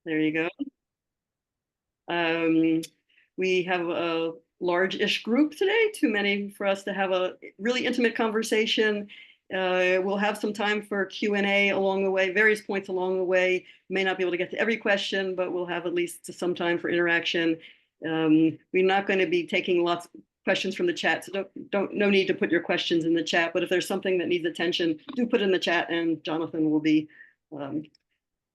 There you go. Um, we have a large-ish group today, too many for us to have a really intimate conversation. We'll have some time for Q&A along the way, various points along the way. May not be able to get to every question, but we'll have at least some time for interaction. We're not going to be taking lots of questions from the chat, so no need to put your questions in the chat, but if there's something that needs attention, do put it in the chat and Jonathan will be um,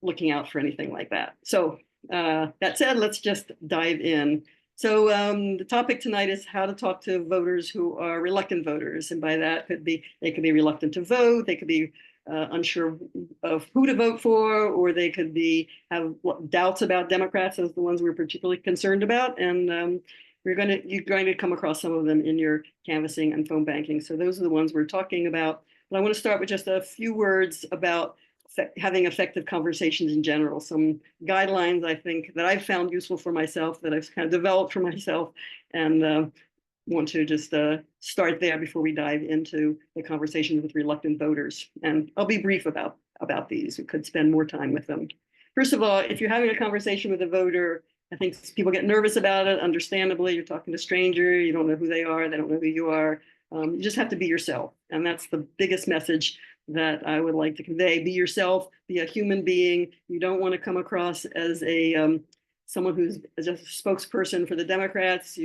looking out for anything like that. So that said, let's just dive in. So the topic tonight is how to talk to voters who are reluctant voters. And by that they could be reluctant to vote, they could be unsure of who to vote for, or they could have doubts about Democrats as the ones we're particularly concerned about. And you're going to come across some of them in your canvassing and phone banking. So those are the ones we're talking about. But I want to start with just a few words about having effective conversations in general, some guidelines I think that I've found useful for myself, that I've kind of developed for myself, and want to just start there before we dive into the conversations with reluctant voters. And I'll be brief about these. We could spend more time with them. First of all, if you're having a conversation with a voter, I think people get nervous about it, understandably. You're talking to a stranger, you don't know who they are, they don't know who you are. You just have to be yourself. And that's the biggest message that I would like to convey. Be yourself, be a human being. You don't want to come across as someone who's just a spokesperson for the Democrats.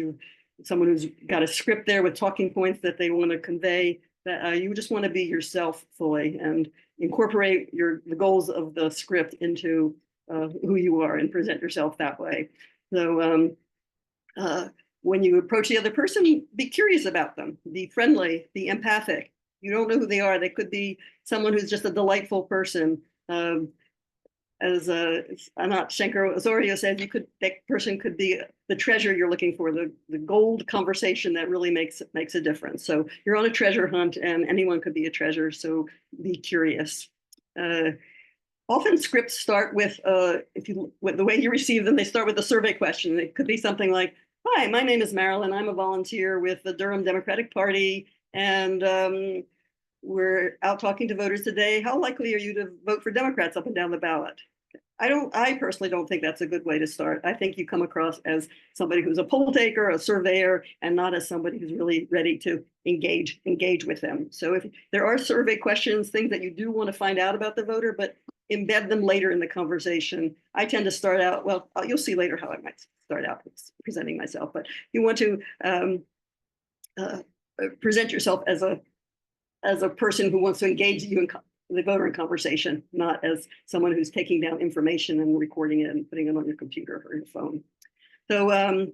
Someone who's got a script there with talking points that they want to convey. That you just want to be yourself fully and incorporate the goals of the script into who you are and present yourself that way. So when you approach the other person, be curious about them, be friendly, be empathic. You don't know who they are. They could be someone who's just a delightful person. As Anat Shenker-Osorio said, that person could be the treasure you're looking for, the gold conversation that really makes a difference. So you're on a treasure hunt, and anyone could be a treasure. So be curious. Often scripts start with the way you receive them, they start with a survey question. It could be something like, "Hi, my name is Marilyn. I'm a volunteer with the Durham Democratic Party, and we're out talking to voters today. How likely are you to vote for Democrats up and down the ballot?" I personally don't think that's a good way to start. I think you come across as somebody who's a poll taker, a surveyor, and not as somebody who's really ready to engage with them. So if there are survey questions, things that you do want to find out about the voter, but embed them later in the conversation. I tend to start out, well, you'll see later how I might start out presenting myself, but you want to present yourself as a person who wants to engage you in the voter in conversation, not as someone who's taking down information and recording it and putting it on your computer or your phone. So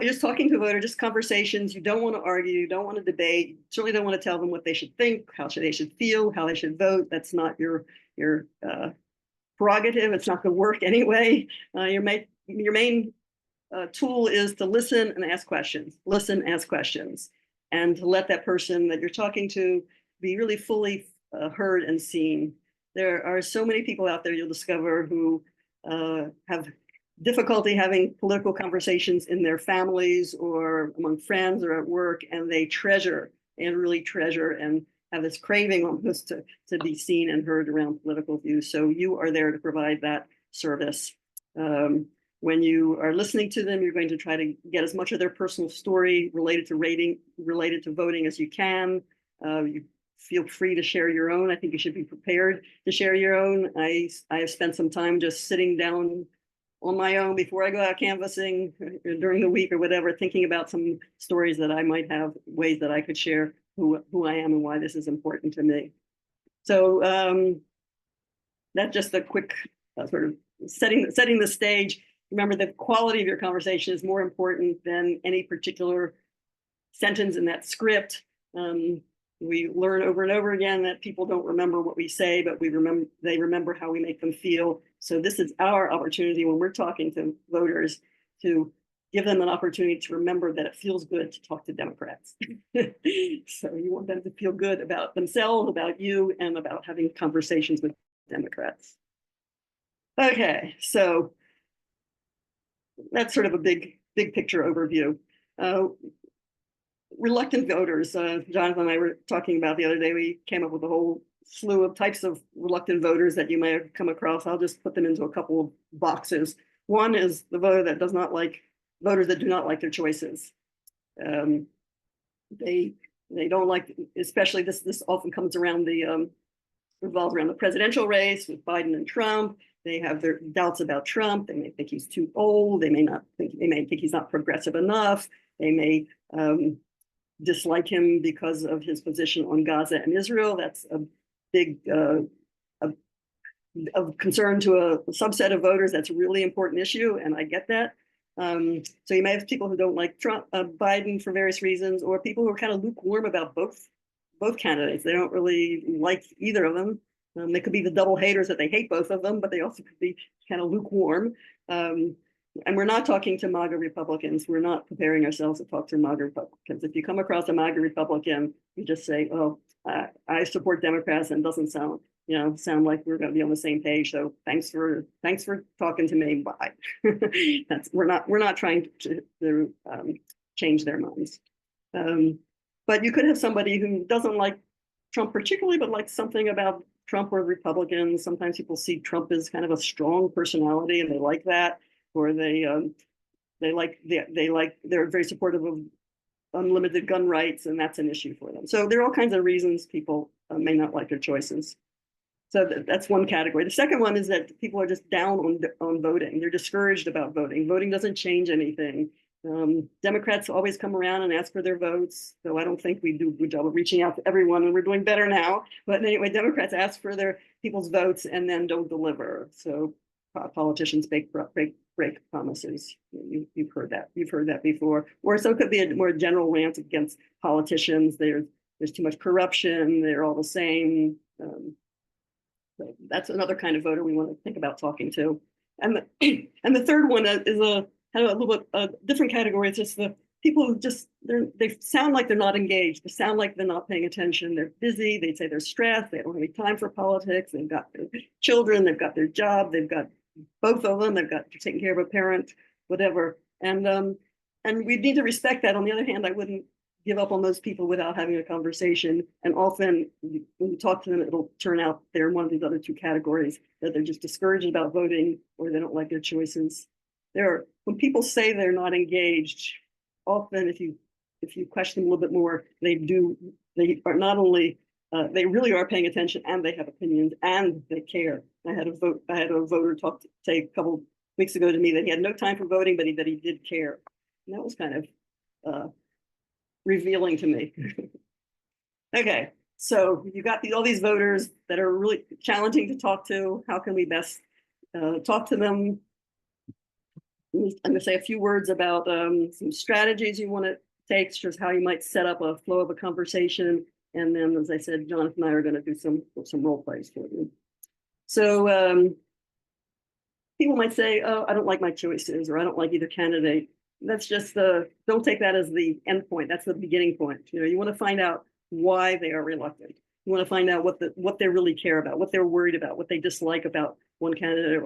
just talking to a voter, just conversations. You don't want to argue, you don't want to debate, you certainly don't want to tell them what they should think, how they should feel, how they should vote. That's not your prerogative. It's not going to work anyway. Your main tool is to listen and ask questions. Listen, ask questions, and to let that person that you're talking to be really fully heard and seen. There are so many people out there you'll discover who have difficulty having political conversations in their families or among friends or at work, and they really treasure and have this craving almost to be seen and heard around political views. So you are there to provide that service. When you are listening to them, you're going to try to get as much of their personal story related to voting as you can. You feel free to share your own. I think you should be prepared to share your own. I have spent some time just sitting down on my own before I go out canvassing during the week or whatever, thinking about some stories that I might have, ways that I could share who I am and why this is important to me. So that's just a quick sort of setting the stage. Remember, the quality of your conversation is more important than any particular sentence in that script. We learn over and over again that people don't remember what we say, but they remember how we make them feel. So this is our opportunity when we're talking to voters to give them an opportunity to remember that it feels good to talk to Democrats. So you want them to feel good about themselves, about you, and about having conversations with Democrats. Okay, so that's sort of a big picture overview. Reluctant voters, Jonathan and I were talking about the other day, we came up with a whole slew of types of reluctant voters that you may have come across. I'll just put them into a couple of boxes. One is the voter that does not like voters that do not like their choices. Um, they don't like, especially this often comes around the revolves around the presidential race with Biden and Trump. They have their doubts about Trump. They may think he's too old. They may think he's not progressive enough. They may dislike him because of his position on Gaza and Israel. That's a big of concern to a subset of voters. That's a really important issue, and I get that. So you may have people who don't like Trump, Biden for various reasons, or people who are kind of lukewarm about both candidates. They don't really like either of them. They could be the double haters that they hate both of them, but they also could be kind of lukewarm. And we're not talking to MAGA Republicans. We're not preparing ourselves to talk to MAGA Republicans. If you come across a MAGA Republican, you just say, "Oh, I support Democrats," and it doesn't sound like we're going to be on the same page. So thanks for talking to me. Bye. We're not trying to change their minds. But you could have somebody who doesn't like Trump particularly, but likes something about Trump or Republicans. Sometimes people see Trump as kind of a strong personality, and they like that, or they're very supportive of unlimited gun rights, and that's an issue for them. So there are all kinds of reasons people may not like their choices. So that's one category. The second one is that people are just down on voting. They're discouraged about voting. Voting doesn't change anything. Democrats always come around and ask for their votes. So I don't think we do a good job of reaching out to everyone, and we're doing better now. But anyway, Democrats ask for their people's votes and then don't deliver. So politicians break promises. You've heard that. You've heard that before. Or so it could be a more general rant against politicians. There's too much corruption. They're all the same. So that's another kind of voter we want to think about talking to. And the third one is a kind of a little bit a different category. It's just the people who just they sound like they're not engaged. They sound like they're not paying attention. They're busy. They say they're stressed. They don't have any time for politics. They've got their children. They've got their job. They've got both of them. They've got taking care of a parent, whatever. And we need to respect that. On the other hand, I wouldn't give up on those people without having a conversation. And often when you talk to them, it'll turn out they're in one of these other two categories, that they're just discouraged about voting or they don't like their choices. When people say they're not engaged, often if you question them a little bit more, they are not only they really are paying attention, and they have opinions, and they care. I had a voter say a couple weeks ago to me that he had no time for voting, but that he did care. And that was kind of revealing to me. Okay, so you got all these voters that are really challenging to talk to. How can we best talk to them? I'm going to say a few words about some strategies you want to take, just how you might set up a flow of a conversation. And then, as I said, Jonathan and I are going to do some role plays for you. So people might say, "Oh, I don't like my choices," or "I don't like either candidate." That's just don't take that as the end point. That's the beginning point. You want to find out why they are reluctant. You want to find out what they really care about, what they're worried about, what they dislike about one candidate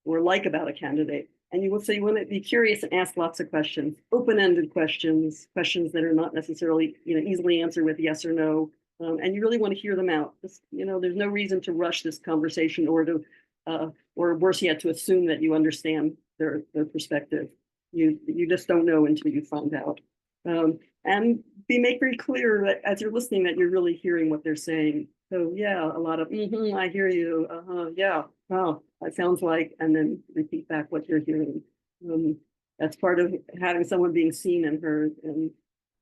or like about a candidate. And you want to be curious and ask lots of questions, open-ended questions that are not necessarily easily answered with yes or no. And you really want to hear them out. There's no reason to rush this conversation or worse yet, to assume that you understand their perspective. You just don't know until you find out. And make very clear that as you're listening that you're really hearing what they're saying. So yeah, a lot of I hear you. Yeah, wow, that sounds like, and then repeat back what you're hearing. That's part of having someone being seen and heard, and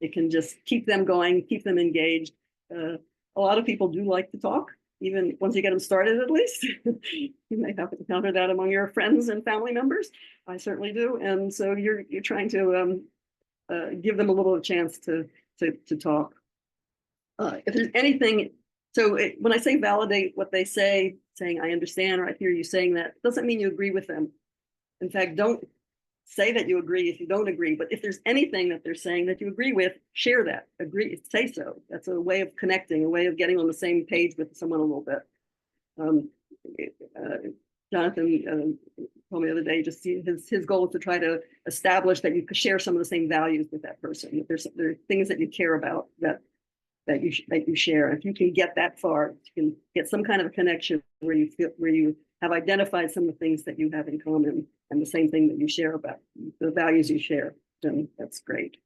it can just keep them going, keep them engaged. A lot of people do like to talk, even once you get them started, at least. You may have to encounter that among your friends and family members. I certainly do. And so you're trying to give them a little chance to talk. If there's anything, when I say validate what they say, saying I understand or I hear you saying that, doesn't mean you agree with them. In fact, don't say that you agree if you don't agree. But if there's anything that they're saying that you agree with, share that. Agree, say so. That's a way of connecting, a way of getting on the same page with someone a little bit. Jonathan told me the other day, just his goal is to try to establish that you could share some of the same values with that person. That there are things that you care about that you share. If you can get that far, you can get some kind of a connection where you have identified some of the things that you have in common and the same thing that you share about the values you share, then that's great.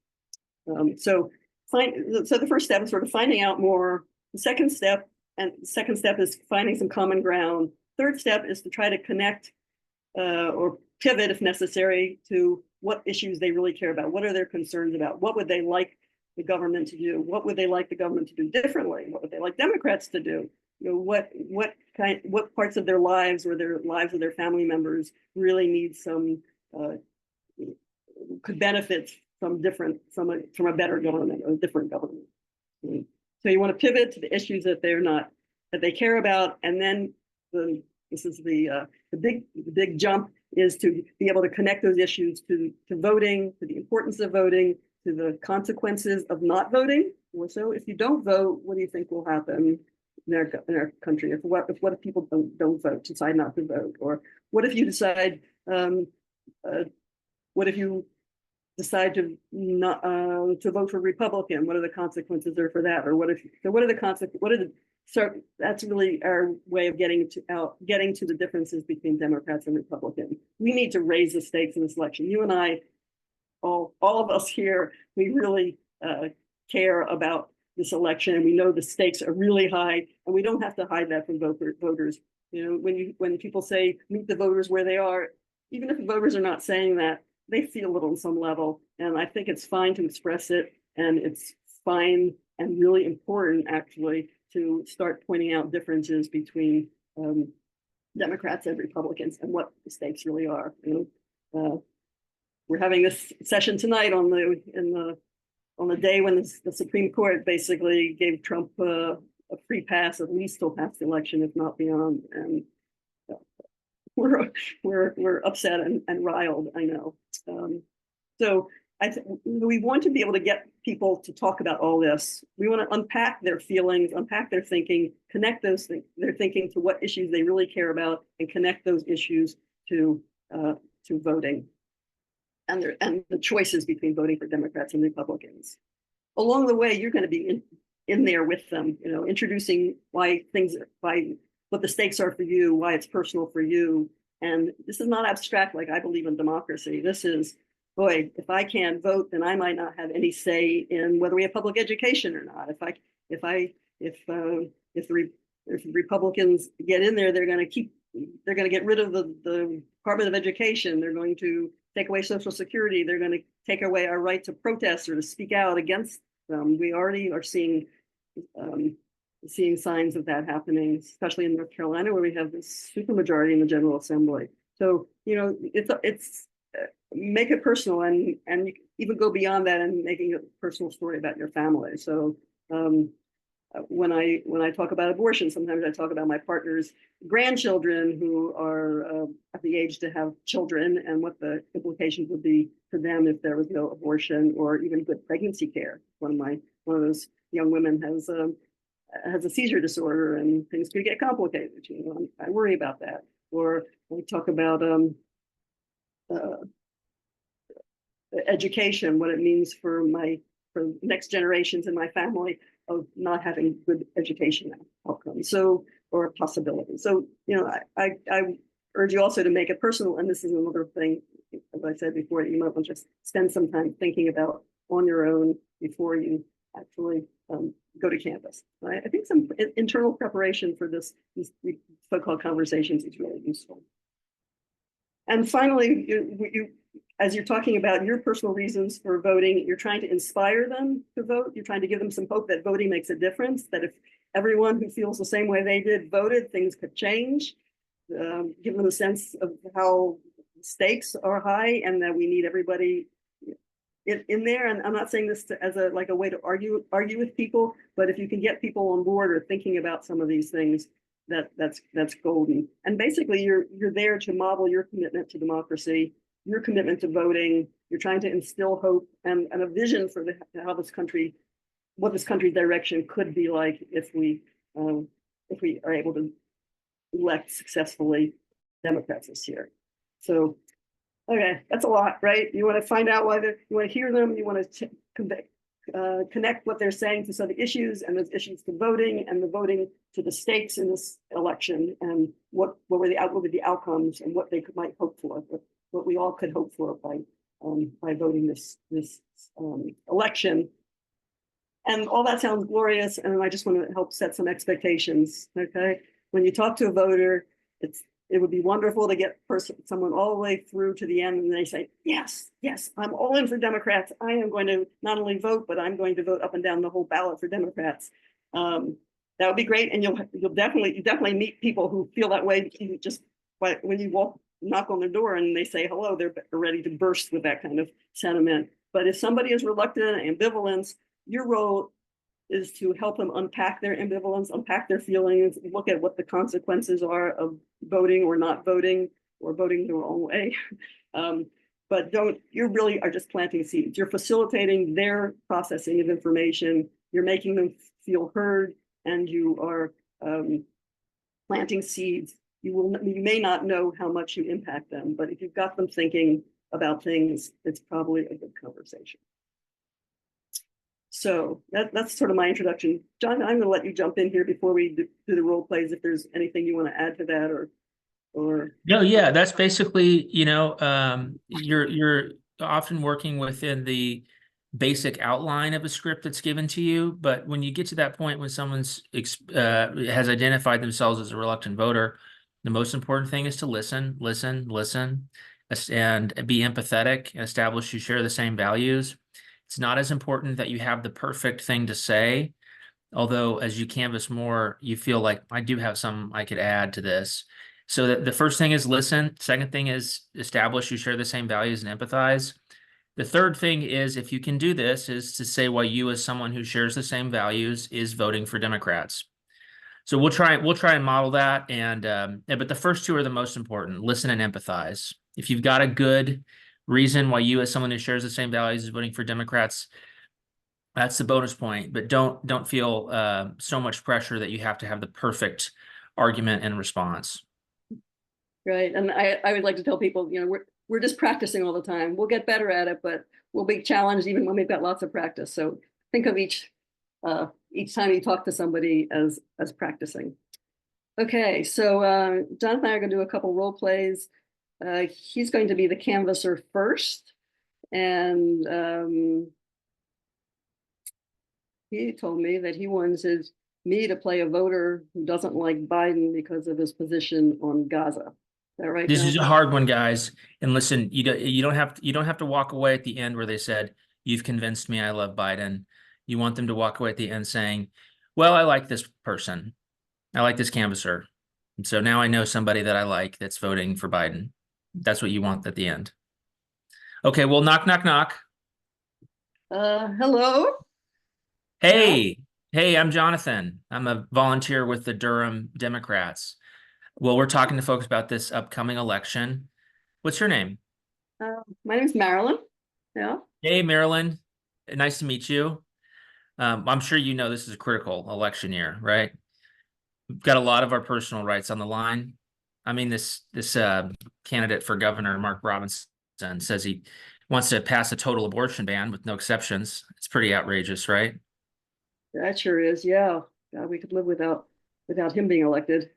So the first step is sort of finding out more. The second step is finding some common ground. Third step is to try to connect or pivot if necessary to what issues they really care about. What are their concerns about? What would they like the government to do? What would they like the government to do differently? What would they like Democrats to do? What parts of their lives or their lives of their family members really need some could benefit from a better government or a different government. So you want to pivot to the issues that they care about, and then this is the big jump is to be able to connect those issues to voting, to the importance of voting, to the consequences of not voting. So if you don't vote, what do you think will happen in our country? What if people don't vote, decide not to vote? Or what if you decide what if you decide to not to vote for Republican? What are the consequences there for that? Or what are the consequences? So that's really our way of getting to the differences between Democrats and Republicans. We need to raise the stakes in this election. You and I, all of us here, we really care about this election, and we know the stakes are really high, and we don't have to hide that from voters. You know, when people say meet the voters where they are, even if the voters are not saying that, they feel it on some level, and I think it's fine to express it, and it's fine and really important actually to start pointing out differences between Democrats and Republicans and what the stakes really are. You know, we're having this session tonight on the day when the Supreme Court basically gave Trump a free pass, at least till past the election, if not beyond, and we're upset and riled, I know. So we want to be able to get people to talk about all this. We want to unpack their feelings, unpack their thinking, connect their thinking to what issues they really care about, and connect those issues to voting and the choices between voting for Democrats and Republicans. Along the way, you're going to be in there with them, you know, introducing why what the stakes are for you, why it's personal for you. And this is not abstract, like I believe in democracy. This is, boy, if I can't vote, then I might not have any say in whether we have public education or not. If the Republicans get in there, they're going to get rid of the Department of Education. They're going to take away Social Security. They're going to take away our right to protest or to speak out against them. We already are seeing signs of that happening, especially in North Carolina, where we have this supermajority in the General Assembly. So, you know, it's make it personal and even go beyond that and making a personal story about your family. So when I talk about abortion, sometimes I talk about my partner's grandchildren who are at the age to have children and what the implications would be for them if there was no abortion or even good pregnancy care. One of those young women has a seizure disorder and things could get complicated. You know, I worry about that. Or we talk about education, what it means for next generations in my family of not having good education outcomes, so or possibilities. So, you know, I urge you also to make it personal, and this is another thing, as I said before, you might want to just spend some time thinking about on your own before you actually go to campus. Right? I think some internal preparation for these so-called conversations is really useful. And finally, as you're talking about your personal reasons for voting, you're trying to inspire them to vote. You're trying to give them some hope that voting makes a difference, that if everyone who feels the same way they did voted, things could change. Give them a sense of how stakes are high and that we need everybody in there. And I'm not saying this as a way to argue with people, but if you can get people on board or thinking about some of these things, that's golden. And basically, you're there to model your commitment to democracy, your commitment to voting. You're trying to instill hope and a vision for how this country, what this country's direction could be like if we are able to elect successfully Democrats this year. So, okay, that's a lot, right? You want to find out you want to hear them, you want to connect what they're saying to some of the issues and those issues to voting and the voting to the stakes in this election and what were the outcomes and what they might hope for, what we all could hope for by voting this election. And all that sounds glorious, and I just want to help set some expectations. Okay, when you talk to a voter, it would be wonderful to get someone all the way through to the end, and they say, yes, I'm all in for Democrats. I am going to not only vote, but I'm going to vote up and down the whole ballot for Democrats. That would be great, and you'll definitely meet people who feel that way just when you knock on their door and they say hello, they're ready to burst with that kind of sentiment. But if somebody is reluctant, ambivalence, your role is to help them unpack their ambivalence, unpack their feelings, look at what the consequences are of voting or not voting or voting the wrong way. But you really are just planting seeds. You're facilitating their processing of information. You're making them feel heard, and you are planting seeds. You may not know how much you impact them, but if you've got them thinking about things, it's probably a good conversation. So that's sort of my introduction. John, I'm going to let you jump in here before we do the role plays. If there's anything you want to add to that, or No, yeah, that's basically, you're often working within the basic outline of a script that's given to you, but when you get to that point when someone's has identified themselves as a reluctant voter, the most important thing is to listen, and be empathetic and establish you share the same values. It's not as important that you have the perfect thing to say, although as you canvas more, you feel like I do have some I could add to this. So the first thing is listen. Second thing is establish you share the same values and empathize. The third thing is, if you can do this, is to say why you, as someone who shares the same values, is voting for Democrats. So we'll try and model that. But the first two are the most important: listen and empathize. If you've got a good reason why you, as someone who shares the same values, is voting for Democrats, that's the bonus point. But don't feel so much pressure that you have to have the perfect argument and response. right. And I would like to tell people, we're just practicing all the time. We'll get better at it, but we'll be challenged even when we've got lots of practice. So think of each time you talk to somebody as practicing. Okay, so Jonathan and I are going to do a couple role plays. He's going to be the canvasser first, and he told me that he wanted me to play a voter who doesn't like Biden because of his position on Gaza. Is that right, This is Jonathan? a hard one, guys. And listen, you don't have to walk away at the end where they said, "You've convinced me I love Biden." You want them to walk away at the end saying, "Well, I like this person. I like this canvasser. And so now I know somebody that I like that's voting for Biden." That's what you want at the end. Okay, well, knock, knock, knock. Hello. Yeah. Hey, I'm Jonathan. I'm a volunteer with the Durham Democrats. Well, we're talking to folks about this upcoming election. What's your name? My name is Marilyn. Yeah. Hey, Marilyn. Nice to meet you. I'm sure you know this is a critical election year, right? We've got a lot of our personal rights on the line. I mean, this candidate for governor, Mark Robinson, says he wants to pass a total abortion ban with no exceptions. It's pretty outrageous, right? That sure is. Yeah. God, we could live without him being elected.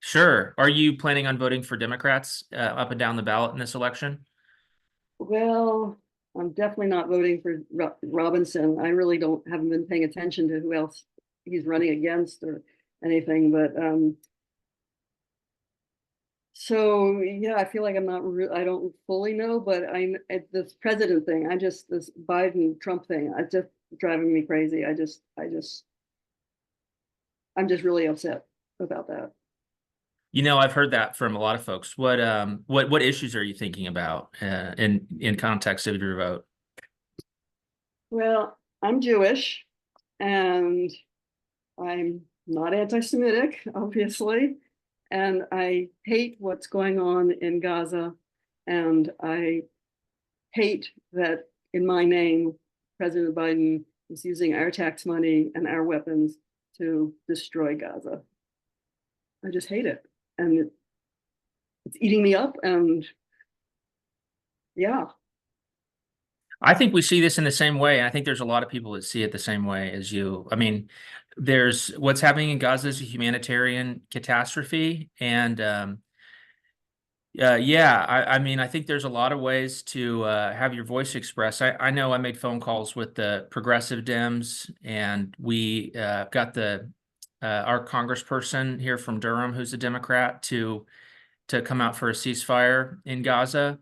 Sure. Are you planning on voting for Democrats up and down the ballot in this election? Well, I'm definitely not voting for Robinson. I really haven't been paying attention to who else he's running against or anything. But so yeah, I feel like I don't fully know, but I'm at this president thing. This Biden Trump thing. It's just driving me crazy. I'm just really upset about that. I've heard that from a lot of folks. What issues are you thinking about in context of your vote? Well, I'm Jewish and I'm not anti-Semitic, obviously, and I hate what's going on in Gaza, and I hate that in my name, President Biden is using our tax money and our weapons to destroy Gaza. I just hate it, and it's eating me up, and yeah. I think we see this in the same way. I think there's a lot of people that see it the same way as you. I mean, there's what's happening in Gaza is a humanitarian catastrophe, and yeah, I mean, I think there's a lot of ways to have your voice expressed. I know I made phone calls with the progressive Dems, and we got the our congressperson here from Durham, who's a Democrat, to come out for a ceasefire in Gaza.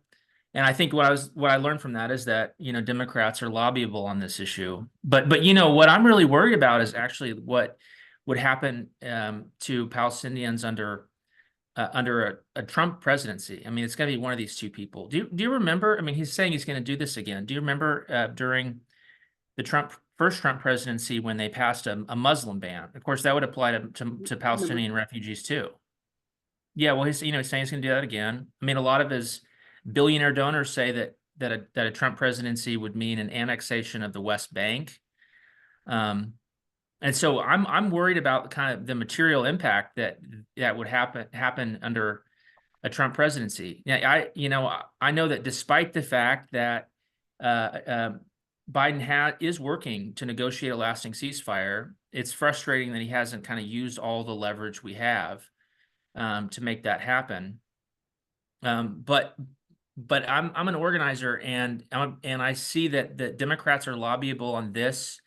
And I think what I learned from that is that, Democrats are lobbyable on this issue. But what I'm really worried about is actually what would happen to Palestinians under a Trump presidency. I mean, it's going to be one of these two people. Do you remember? I mean, he's saying he's going to do this again. Do you remember during the first Trump presidency when they passed a Muslim ban? Of course, that would apply to Palestinian refugees too. Yeah, well, he's saying he's going to do that again. I mean, a lot of his billionaire donors say that a Trump presidency would mean an annexation of the West Bank. And so I'm worried about kind of the material impact that would happen under a Trump presidency. Yeah, I know that despite the fact that Biden is working to negotiate a lasting ceasefire, it's frustrating that he hasn't kind of used all the leverage we have to make that happen. But I'm an organizer, and I see that the Democrats are lobbyable on this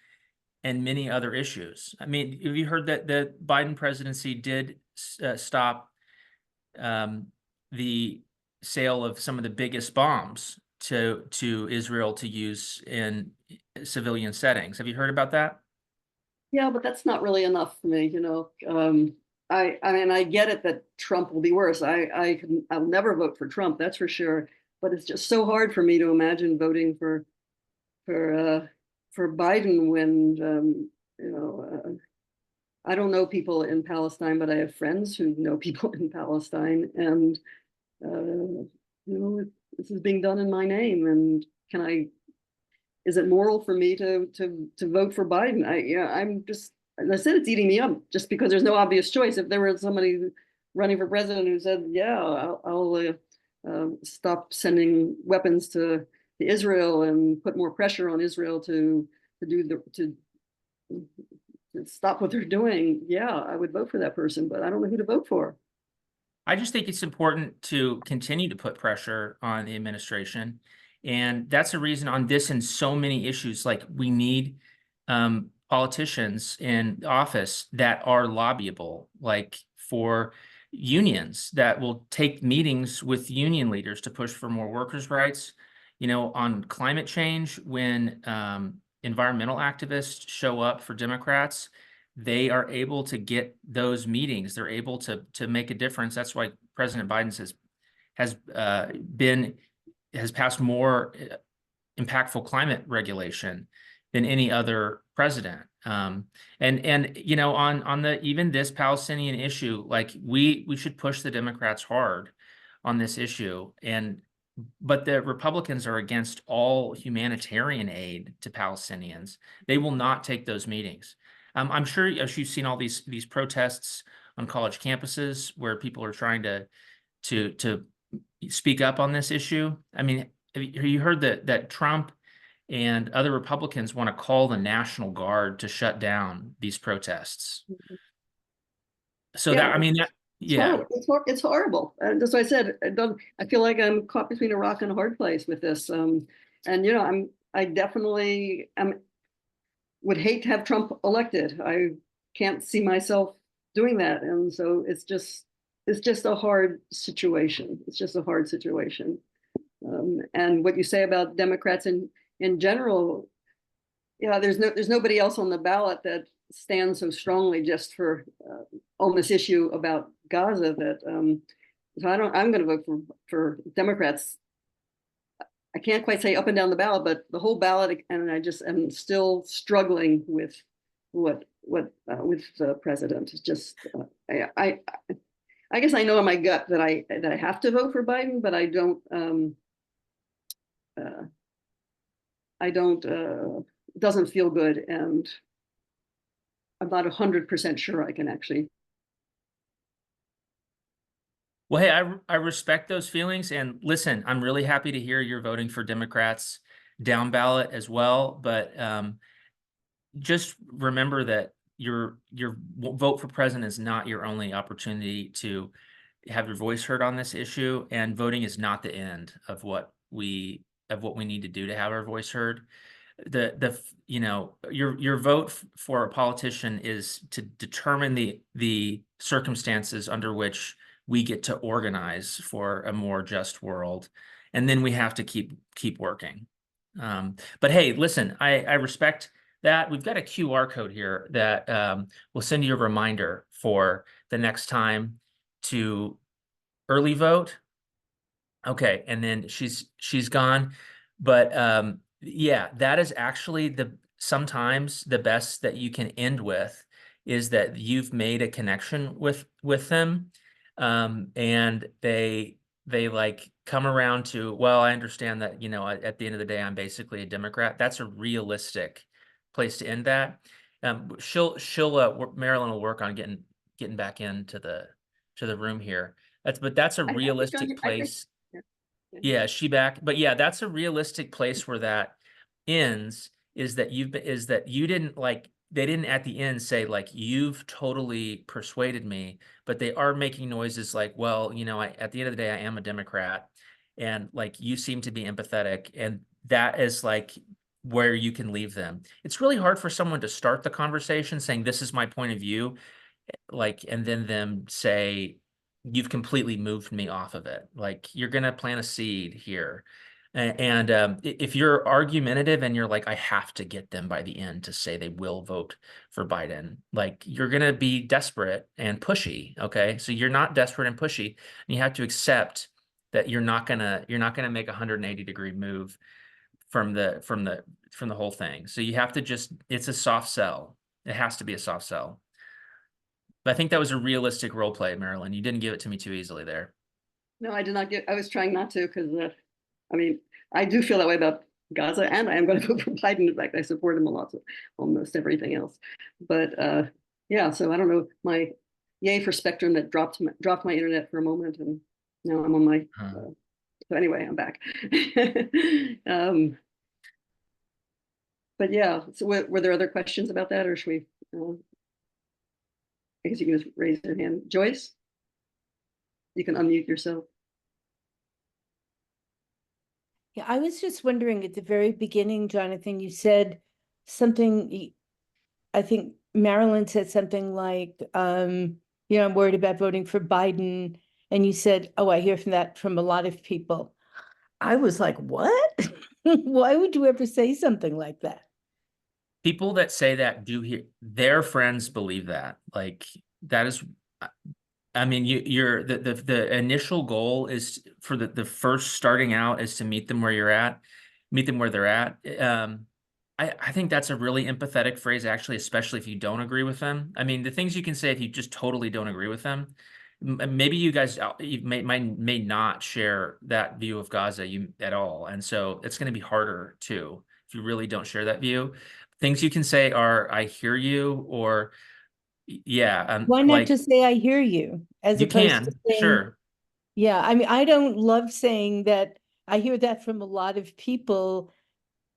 and many other issues. I mean, have you heard that the Biden presidency did stop the sale of some of the biggest bombs to Israel to use in civilian settings? Have you heard about that? Yeah, but that's not really enough for me, I mean, I get it that Trump will be worse. I'll never vote for Trump, that's for sure. But it's just so hard for me to imagine voting for uh, for Biden when I don't know people in Palestine, but I have friends who know people in Palestine, and this is being done in my name. And can I is it moral for me to vote for Biden? I'm just, as I said, it's eating me up just because there's no obvious choice. If there were somebody running for president who said, "Yeah, I'll stop sending weapons to Israel and put more pressure on Israel to stop what they're doing," yeah, I would vote for that person. But I don't know who to vote for. I just think it's important to continue to put pressure on the administration. And that's a reason on this and so many issues. Like, we need politicians in office that are lobbyable, like for unions that will take meetings with union leaders to push for more workers' rights. On climate change, when environmental activists show up for Democrats, they are able to get those meetings. They're able to make a difference. That's why President Biden has passed more impactful climate regulation than any other president. And on the even this Palestinian issue, like we should push the Democrats hard on this issue. But the Republicans are against all humanitarian aid to Palestinians. They will not take those meetings. I'm sure as you've seen all these protests on college campuses where people are trying to speak up on this issue. I mean, have you heard that Trump and other Republicans want to call the National Guard to shut down these protests? So Yeah, that, I mean, it's yeah. horrible. It's horrible. That's why I said I feel like I'm caught between a rock and a hard place with this. And I definitely would hate to have Trump elected. I can't see myself doing that, and so it's just a hard situation. It's just a hard situation. And what you say about Democrats in general, yeah, there's nobody else on the ballot that stands so strongly just for on this issue about Gaza that so I'm going to vote for Democrats. I can't quite say up and down the ballot, but the whole ballot, and I just am still struggling with what with the president. It's just I guess I know in my gut that I have to vote for Biden, but uh, I don't it doesn't feel good, and I'm not 100% sure I can actually. Well, hey, I respect those feelings. And listen, I'm really happy to hear you're voting for Democrats down ballot as well. But just remember that your vote for president is not your only opportunity to have your voice heard on this issue, and voting is not the end of what we need to do to have our voice heard. Your vote for a politician is to determine the circumstances under which we get to organize for a more just world, and then we have to keep working. But hey, listen, I respect that. We've got a QR code here that will send you a reminder for the next time to early vote. Okay, and then she's gone. But yeah, that is actually sometimes the best that you can end with is that you've made a connection with them. And they like come around to, well, I understand that, at the end of the day, I'm basically a Democrat. That's a realistic place to end that. Marilyn will work on getting back into the room here. That's a I think, realistic I think, place. yeah, yeah. Yeah, she back. But yeah, that's a realistic place where that ends, is that you didn't like, they didn't at the end say like, you've totally persuaded me, but they are making noises like, well, at the end of the day, I am a Democrat, and like, you seem to be empathetic, and that is like where you can leave them. It's really hard for someone to start the conversation saying, this is my point of view, like, and then them say, you've completely moved me off of it. Like, you're gonna plant a seed here. And if you're argumentative and you're like, I have to get them by the end to say they will vote for Biden, like, you're gonna be desperate and pushy. Okay, so you're not desperate and pushy, and you have to accept that you're not gonna make a 180-degree move from the whole thing. So you have to it's a soft sell. It has to be a soft sell. But I think that was a realistic role play, Marilyn. You didn't give it to me too easily there. No, I did not I was trying not to, because I mean, I do feel that way about Gaza, and I am going to vote for Biden. In fact, I support him a lot, so almost everything else. But yeah, so I don't know, my yay for Spectrum that dropped my internet for a moment, and now I'm on my. So anyway, I'm back. But yeah, so were there other questions about that, or should we? I guess you can just raise your hand, Joyce. You can unmute yourself. Yeah, I was just wondering at the very beginning, Jonathan, you said something, I think Marilyn said something like, I'm worried about voting for Biden. And you said, oh, I hear from a lot of people. I was like, what? Why would you ever say something like that? People that say that their friends believe that. Like, that is, I mean, you're the initial goal is for the first starting out is to meet them where they're at. I think that's a really empathetic phrase, actually, especially if you don't agree with them. I mean, the things you can say if you just totally don't agree with them. Maybe you guys may not share that view of Gaza at all, and so it's going to be harder too if you really don't share that view. Things you can say are, I hear you, or yeah, Why not like, just say, I hear you, as you opposed to can, saying, sure. yeah, I mean, I don't love saying that. I hear that from a lot of people,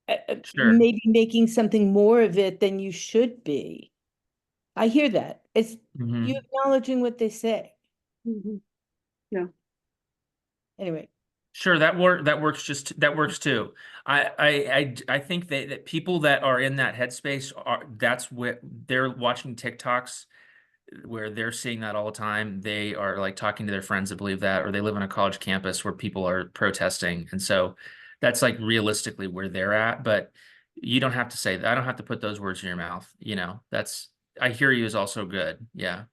Sure. maybe making something more of it than you should be. I hear that. It's you acknowledging what they say. Mm-hmm. Yeah. Anyway. Sure, that works too. I think that people that are in that headspace that's what they're watching TikToks where they're seeing that all the time. They are like talking to their friends that believe that, or they live on a college campus where people are protesting. And so that's like realistically where they're at. But you don't have to say that. I don't have to put those words in your mouth. I hear you is also good. Yeah.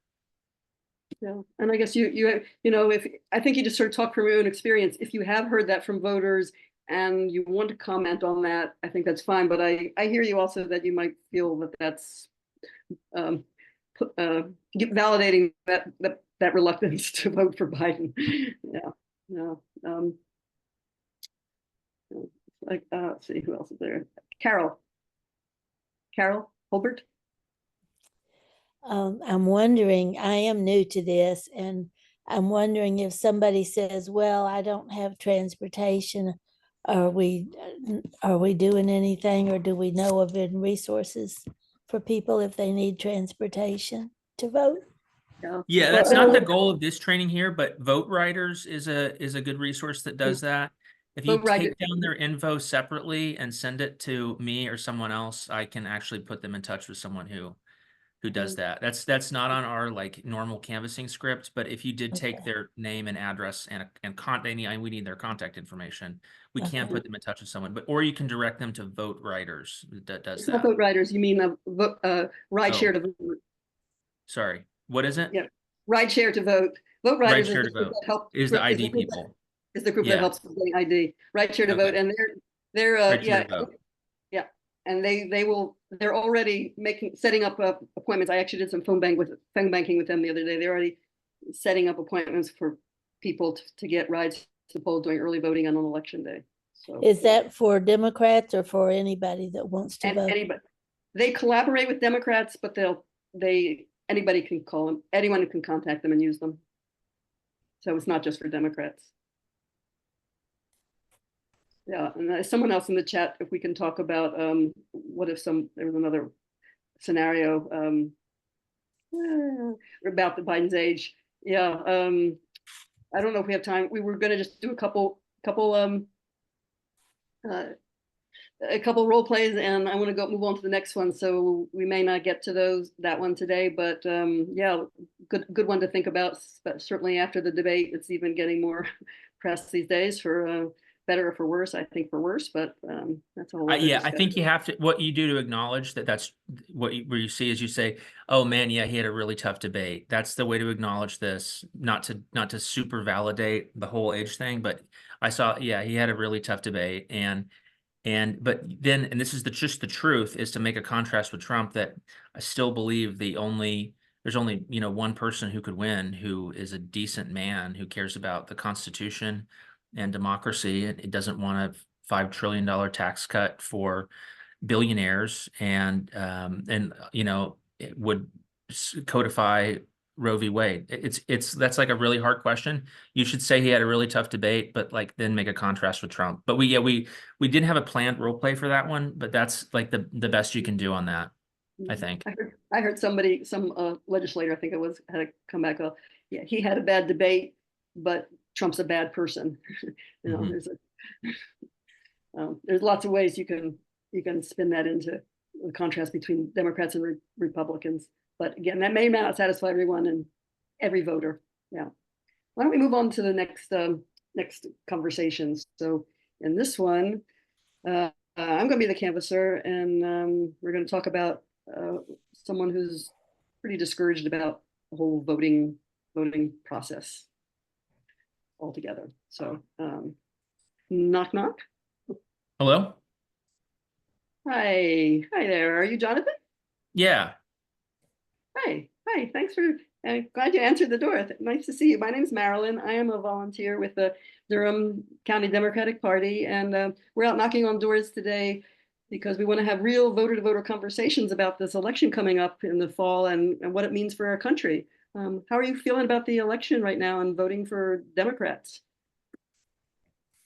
Yeah, and I guess if I think you just sort of talk from your own experience. If you have heard that from voters and you want to comment on that, I think that's fine. But I hear you also that you might feel that that's validating that reluctance to vote for Biden. Yeah, no. Like, let's see who else is there. Carol Holbert. I'm wondering, I am new to this, and I'm wondering if somebody says, well, I don't have transportation are we doing anything, or do we know of any resources for people if they need transportation to vote? Yeah. Yeah, Well, that's not the goal of this training here, but Vote Riders is a good resource that does that. If you Vote Riders. take down their info separately and send it to me or someone else, I can actually put them in touch with someone who does that. That's not on our like normal canvassing script, but if you did take Okay. their name and address and we need their contact information, we can Okay. put them in touch with someone. But or you can direct them to Vote Riders that does It's not that. Vote Riders, you mean ride share Oh. to vote. Sorry, what is it? Yeah, ride share to vote. Vote Right Riders is share the to group vote that helps. is the Is the ID group that, people. is the group that Yeah. helps with getting ID. Ride share to vote, Okay. and they're Right share yeah, to vote. yeah, and they're already setting up appointments. I actually did some phone banking with them the other day. They're already setting up appointments for people to get rides to the polls during early voting on election day. So Is that for Democrats or for anybody that wants to and vote? anybody, they collaborate with Democrats, but anybody can call them, anyone can contact them and use them. So it's not just for Democrats. Yeah, and someone else in the chat, if we can talk about what if there was another scenario about the Biden's age. Yeah, I don't know if we have time. We were going to just do a couple role plays, and I want to move on to the next one. So we may not get to that one today, but yeah, good one to think about. But certainly after the debate, it's even getting more press these days for better or for worse. I think for worse, but that's a whole other Yeah, I discussion. think you have to, what you do to acknowledge that's where you see is you say, oh man, yeah, he had a really tough debate. That's the way to acknowledge this, not to super validate the whole age thing, but I saw, yeah, he had a really tough debate. But then, and this is just the truth, is to make a contrast with Trump, that I still believe there's only, one person who could win, who is a decent man, who cares about the Constitution and democracy. It doesn't want a $5 trillion tax cut for billionaires, and it would codify Roe v. Wade. That's like a really hard question. You should say he had a really tough debate, but like then make a contrast with Trump. But we didn't have a planned role play for that one, but that's like the best you can do on that, I think. I heard some legislator, I think it was, had to come back. Yeah, he had a bad debate, but Trump's a bad person. There's lots of ways you can spin that into the contrast between Democrats and Republicans. But again, that may not satisfy everyone and every voter. Yeah. Why don't we move on to the next conversations? So in this one, I'm going to be the canvasser, and we're going to talk about someone who's pretty discouraged about the whole voting process altogether. So knock, knock. Hello? Hi there. Are you Jonathan? Yeah. Hi. Thanks for. Glad you answered the door. Nice to see you. My name's Marilyn. I am a volunteer with the Durham County Democratic Party, and we're out knocking on doors today because we want to have real voter-to-voter conversations about this election coming up in the fall and what it means for our country. How are you feeling about the election right now and voting for Democrats?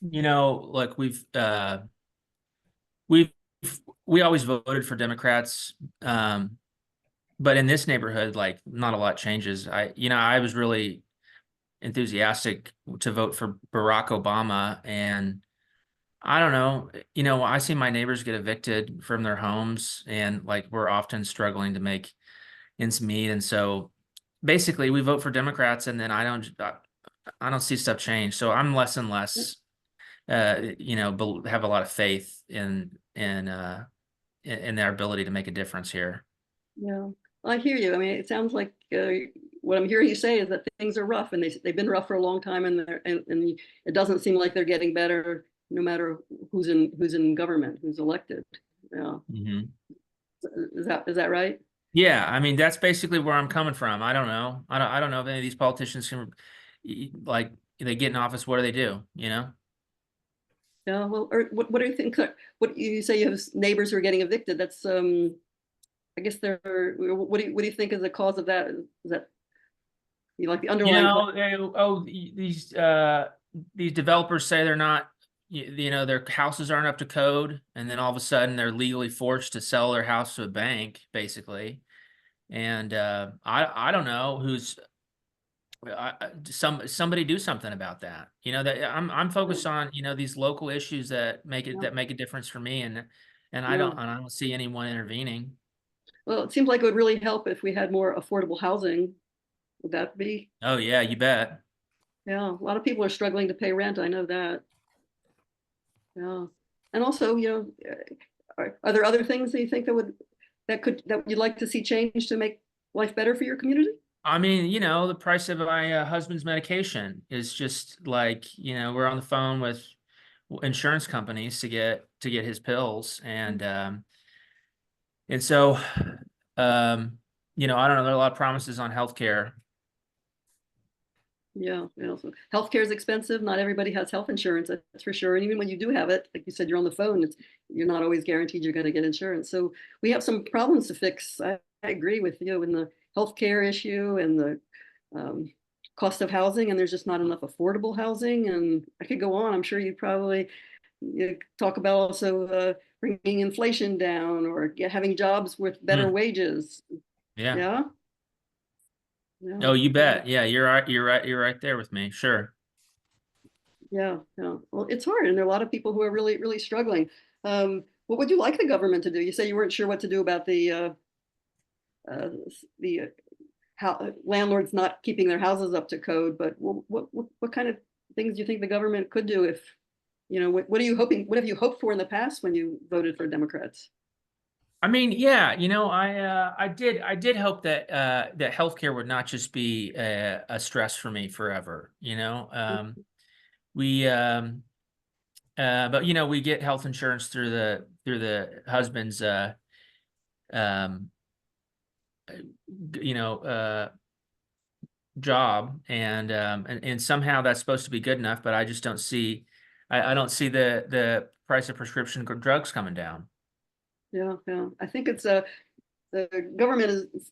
Look, we always voted for Democrats, but in this neighborhood, like, not a lot changes. I was really enthusiastic to vote for Barack Obama, and I don't know, I see my neighbors get evicted from their homes, and like we're often struggling to make ends meet, and so basically we vote for Democrats, and then I don't see stuff change. So I'm less and less have a lot of faith in their ability to make a difference here. Yeah, well, I hear you. I mean, it sounds like what I'm hearing you say is that things are rough, and they've been rough for a long time, and it doesn't seem like they're getting better, no matter who's in government, who's elected. Yeah. Mm-hmm. Is that right? Yeah, I mean, that's basically where I'm coming from. I don't know. I don't know if any of these politicians can, like, they get in office, what do they do? Yeah. Well, or what do you think? What you say you have neighbors who are getting evicted? That's I guess what do you think is the cause of that? Is that like the underlying? These developers say they're not, you know, their houses aren't up to code, and then all of a sudden they're legally forced to sell their house to a bank, basically. And I don't know who's somebody do something about that. You know, that I'm focused on, you know, these local issues that make it Yeah. that make a difference for me, and Yeah. I don't see anyone intervening. Well, it seems like it would really help if we had more affordable housing. Would that be? Oh yeah, you bet. Yeah, a lot of people are struggling to pay rent. I know that. Yeah. And also, you know, are there other things that you think that you'd like to see change to make life better for your community? I mean, you know, the price of my husband's medication is just like, you know, we're on the phone with insurance companies to get his pills, and so you know, I don't know, there are a lot of promises on healthcare. Yeah, yeah. So healthcare is expensive. Not everybody has health insurance, that's for sure. And even when you do have it, like you said, you're on the phone, you're not always guaranteed you're going to get insurance. So we have some problems to fix. I agree with you in the healthcare issue and the cost of housing, and there's just not enough affordable housing. And I could go on. I'm sure you talk about also bringing inflation down or having jobs with better wages. Yeah. Yeah. Yeah. Oh, you bet. Yeah, you're right. You're right. You're right there with me. Sure. Yeah, yeah. Well, it's hard, and there are a lot of people who are really, really struggling. What would you like the government to do? You say you weren't sure what to do about uh, the how landlords not keeping their houses up to code, but what kind of things do you think the government could do if, you know, what are you hoping? What have you hoped for in the past when you voted for Democrats? I mean, yeah, you know, I did hope that that healthcare would not just be a stress for me forever, you know. We but you know, we get health insurance through the husband's um you know, job, and somehow that's supposed to be good enough, but I just don't see I don't see the price of prescription drugs coming down. Yeah, yeah. I think it's the government is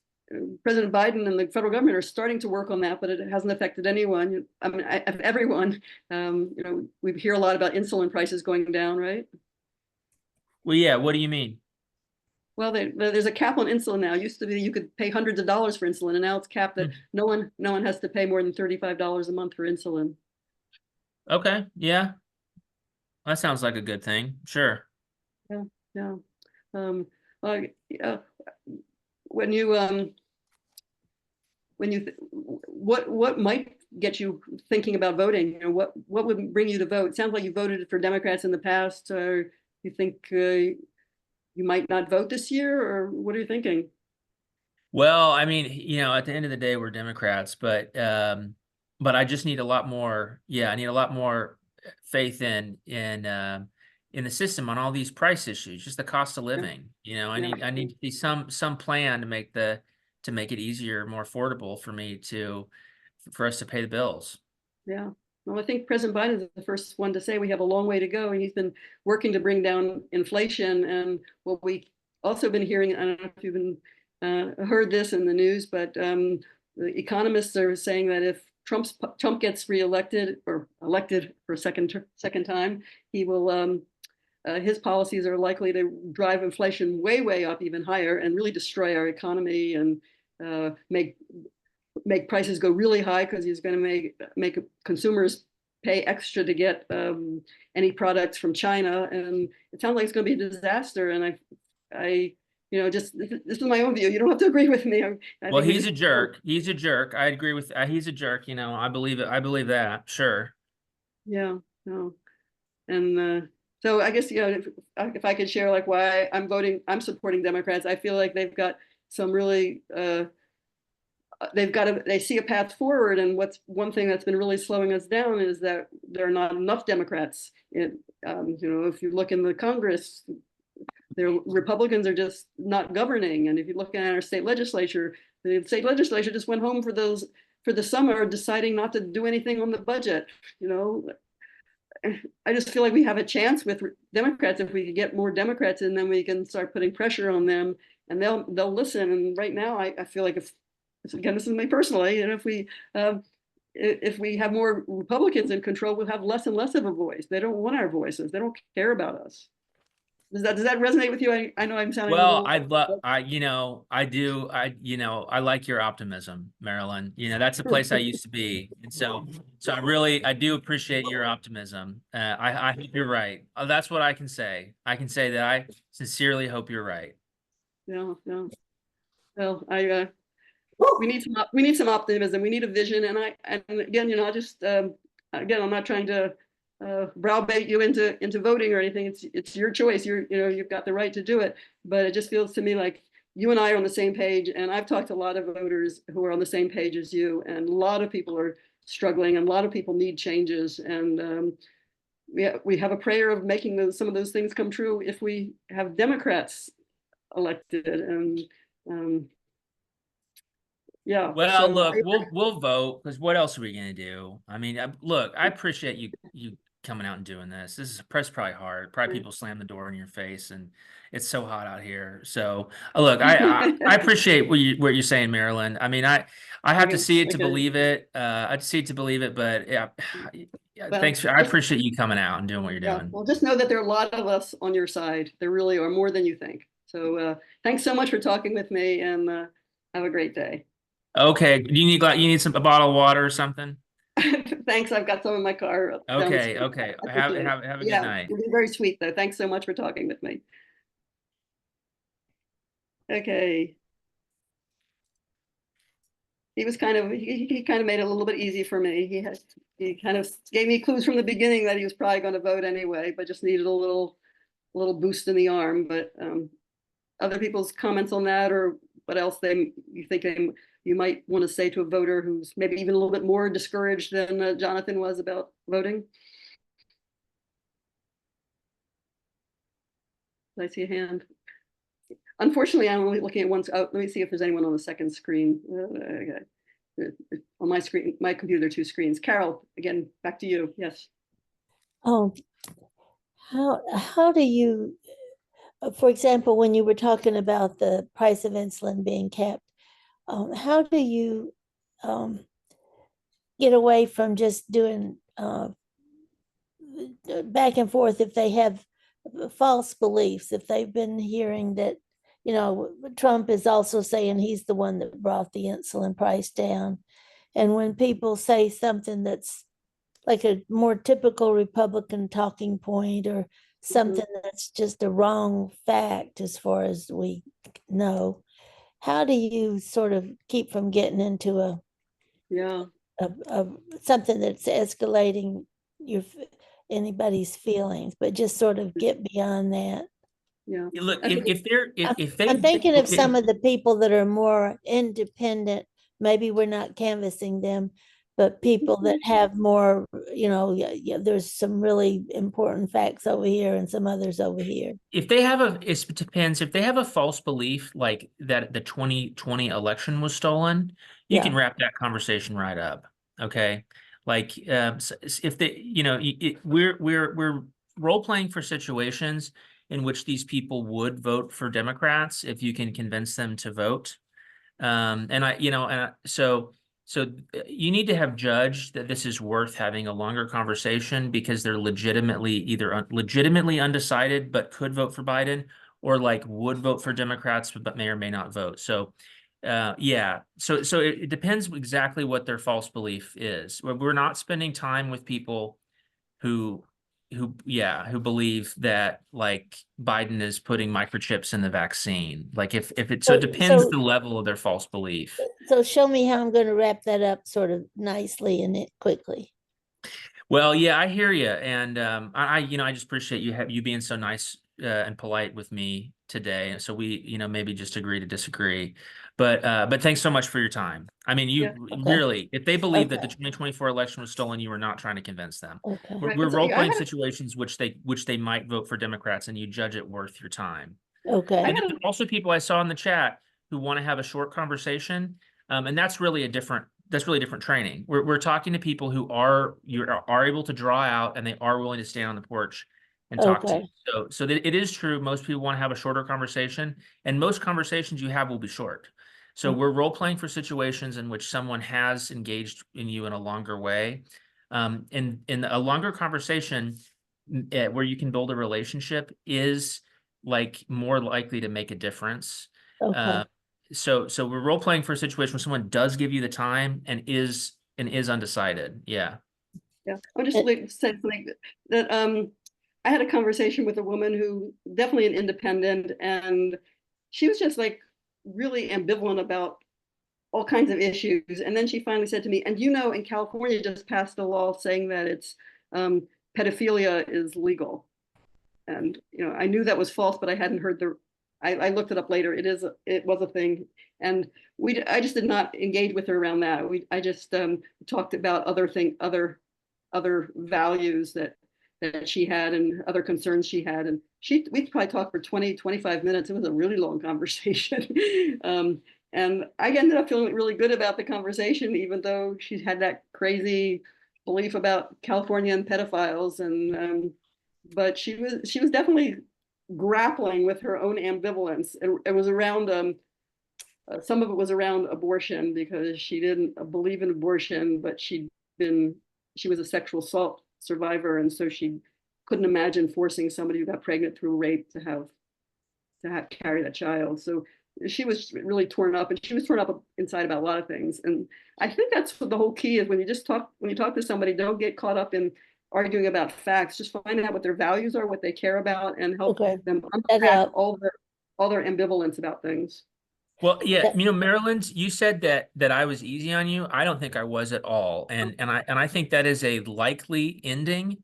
President Biden and the federal government are starting to work on that, but it hasn't affected anyone. I mean, everyone. You know, we hear a lot about insulin prices going down, right? Well, yeah, what do you mean? Well, there's a cap on insulin now. It used to be you could pay hundreds of dollars for insulin, and now it's capped that no one has to pay more than $35 a month for insulin. Okay, yeah, that sounds like a good thing. Sure. Yeah, yeah. Well, yeah. When you what might get you thinking about voting? You know, what would bring you to vote? It sounds like you voted for Democrats in the past, or you think you might not vote this year, or what are you thinking? Well, I mean, you know, at the end of the day, we're Democrats, but I just need a lot more. Yeah, I need a lot more faith in the system on all these price issues, just the cost of living. You know, Yeah. I need to see some plan to make it easier, more affordable for me for us to pay the bills. Yeah. Well, I think President Biden is the first one to say we have a long way to go, and he's been working to bring down inflation. And what we also been hearing, I don't know if you've been heard this in the news, but the economists are saying that if Trump gets reelected or elected for a second time, he will his policies are likely to drive inflation way up even higher and really destroy our economy and make prices go really high because he's going to make consumers pay extra to get any products from China, and it sounds like it's going to be a disaster. And I, you know, just this is my own view. You don't have to agree with me. Well, he's a jerk. He's a jerk. I agree with. He's a jerk. You know, I believe it. I believe that. Sure. Yeah. No. And so I guess, you know, if I could share like why I'm supporting Democrats. I feel like they've got some really they see a path forward, and what's one thing that's been really slowing us down is that there are not enough Democrats. You know, if you look in the Congress, their Republicans are just not governing, and if you look at our state legislature, the state legislature just went home for the summer, deciding not to do anything on the budget. You know, I just feel like we have a chance with Democrats if we could get more Democrats, and then we can start putting pressure on them, and they'll listen. And right now, I feel like if again, this is me personally, and if we if we have more Republicans in control, we'll have less and less of a voice. They don't want our voices. They don't care about us. Does that resonate with you? I know I'm sounding a Well, little. I like your optimism, Marilyn. That's a place I used to be. And so I do appreciate your optimism. I hope you're right. That's what I can say. I can say that I sincerely hope you're right. Yeah, yeah. Well, we need some optimism. We need a vision. And again, I just again, I'm not trying to browbeat you into voting or anything. It's your choice. You've got the right to do it. But it just feels to me like you and I are on the same page. And I've talked to a lot of voters who are on the same page as you. And a lot of people are struggling, and a lot of people need changes. And we have a prayer of making some of those things come true if we have Democrats elected. And yeah. Well, So look, we'll vote, because what else are we gonna do? I mean, look, I appreciate you coming out and doing this. This is press probably hard. Probably people slam the door in your face, and it's so hot out here. So look, I appreciate what you're saying, Marilyn. I mean, I have to see it to believe it. I see it to believe it, but yeah, Well, thanks. I appreciate you coming out and doing what you're yeah, doing. well, just know that there are a lot of us on your side. There really are, more than you think. So thanks so much for talking with me, and have a great day. Okay, do you need a bottle of water or something? Thanks. I've got some in my car. Down the Okay, street. okay. I Have appreciate it. a good Yeah, night. you've been very sweet though. Thanks so much for talking with me. Okay. He kind of made it a little bit easy for me. He kind of gave me clues from the beginning that he was probably going to vote anyway, but just needed a little boost in the arm. But other people's comments on that, or what else you think you might want to say to a voter who's maybe even a little bit more discouraged than Jonathan was about voting? Did I see a hand? Unfortunately, I'm only looking at one. Oh, let me see if there's anyone on the second screen. Okay. On my screen, my computer, there are two screens. Carol, again, back to you. Yes. Oh, how do you, for example, when you were talking about the price of insulin being kept, how do you get away from just doing back and forth if they have false beliefs, if they've been hearing that, Trump is also saying he's the one that brought the insulin price down. And when people say something that's like a more typical Republican talking point, or something that's just a wrong fact as far as we know, how do you sort of keep from getting into a something that's escalating anybody's feelings, but just sort of get beyond that? Yeah. Look, if they, I'm thinking of some of the people that are more independent. Maybe we're not canvassing them, but people that have more, there's some really important facts over here and some others over here. if they have it depends. If they have a false belief like that the 2020 election was stolen, you can wrap that conversation right up. Okay. Like if they, we're role playing for situations in which these people would vote for Democrats if you can convince them to vote. So you need to have judged that this is worth having a longer conversation because they're legitimately undecided but could vote for Biden, or like would vote for Democrats but may or may not vote. So yeah, so it depends exactly what their false belief is. We're not spending time with people who believe that like Biden is putting microchips in the vaccine. Like if it depends the level of their false belief. So show me how I'm going to wrap that up sort of nicely and quickly. Well, yeah, I hear you, and I just appreciate you being so nice and polite with me today. So we maybe just agree to disagree, but thanks so much for your time. I mean, really, if they believe that the 2024 election was stolen, you were not trying to convince them. Okay. We're role playing situations which they might vote for Democrats, and you judge it worth your time. Okay. And then also people I saw in the chat who want to have a short conversation, and that's really different training. We're talking to people who are able to draw out, and they are willing to stand on the porch and talk to you. So it is true. Most people want to have a shorter conversation, and most conversations you have will be short. So we're role playing for situations in which someone has engaged in you in a longer way. In a longer conversation where you can build a relationship is like more likely to make a difference. Okay. So we're role playing for a situation where someone does give you the time and is undecided. Yeah. Yeah, I'll just It- like say something that I had a conversation with a woman who definitely an independent, and she was just like really ambivalent about all kinds of issues. And then she finally said to me, and in California just passed a law saying that it's pedophilia is legal. And I knew that was false, but I hadn't heard I looked it up later. It was a thing. And I just did not engage with her around that. I just talked about other values that she had and other concerns she had. And we probably talked for 20, 25 minutes. It was a really long conversation. And I ended up feeling really good about the conversation, even though she had that crazy belief about California and pedophiles. And but she was definitely grappling with her own ambivalence. It was around some of it was around abortion because she didn't believe in abortion, but she was a sexual assault survivor, and so she couldn't imagine forcing somebody who got pregnant through rape to carry that child. So she was really torn up, and she was torn up inside about a lot of things. And I think that's what the whole key is when you talk to somebody, don't get caught up in arguing about facts. Just find out what their values are, what they care about, and help Okay. them That unpack helped. all their ambivalence about things. Well, yeah, That- Marilyn, you said that I was easy on you. I don't think I was at all. And I think that is a likely ending,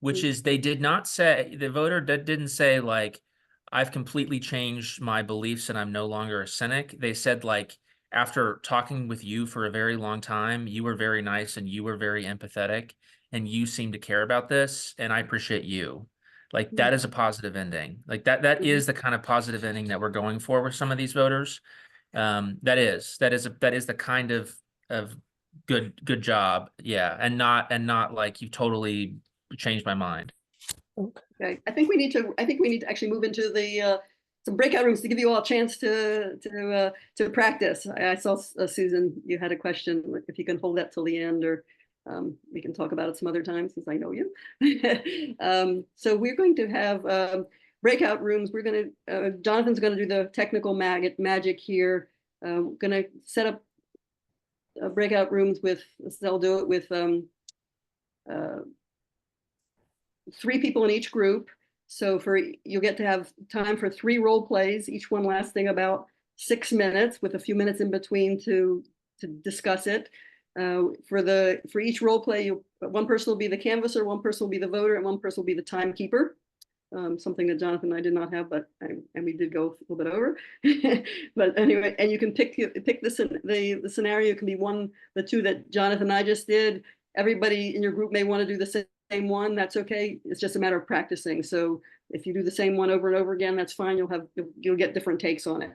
which is they did not say, the voter didn't say like, I've completely changed my beliefs and I'm no longer a cynic. They said like, after talking with you for a very long time, you were very nice and you were very empathetic and you seem to care about this and I appreciate you. Like that is a positive ending. Like that is the kind of positive ending that we're going for with some of these voters. That is the kind of good job. Yeah. And not like you totally changed my mind. Okay, I think we need to actually move into the some breakout rooms to give you all a chance to practice. I saw Susan, you had a question. If you can hold that till the end, or we can talk about it some other time since I know you. So we're going to have breakout rooms. Jonathan's going to do the technical magic here. We're going to set up breakout rooms with. They'll do it with. Uh, 3 people in each group. So you'll get to have time for 3 role plays, each one lasting about 6 minutes with a few minutes in between to discuss it. For each role play, one person will be the canvasser, one person will be the voter, and one person will be the timekeeper. Something that Jonathan and I did not have, and we did go a little bit over. But anyway, and you can pick the scenario. It can be the 2 that Jonathan and I just did. Everybody in your group may want to do the same one. That's okay. It's just a matter of practicing. So if you do the same one over and over again, that's fine. You'll get different takes on it.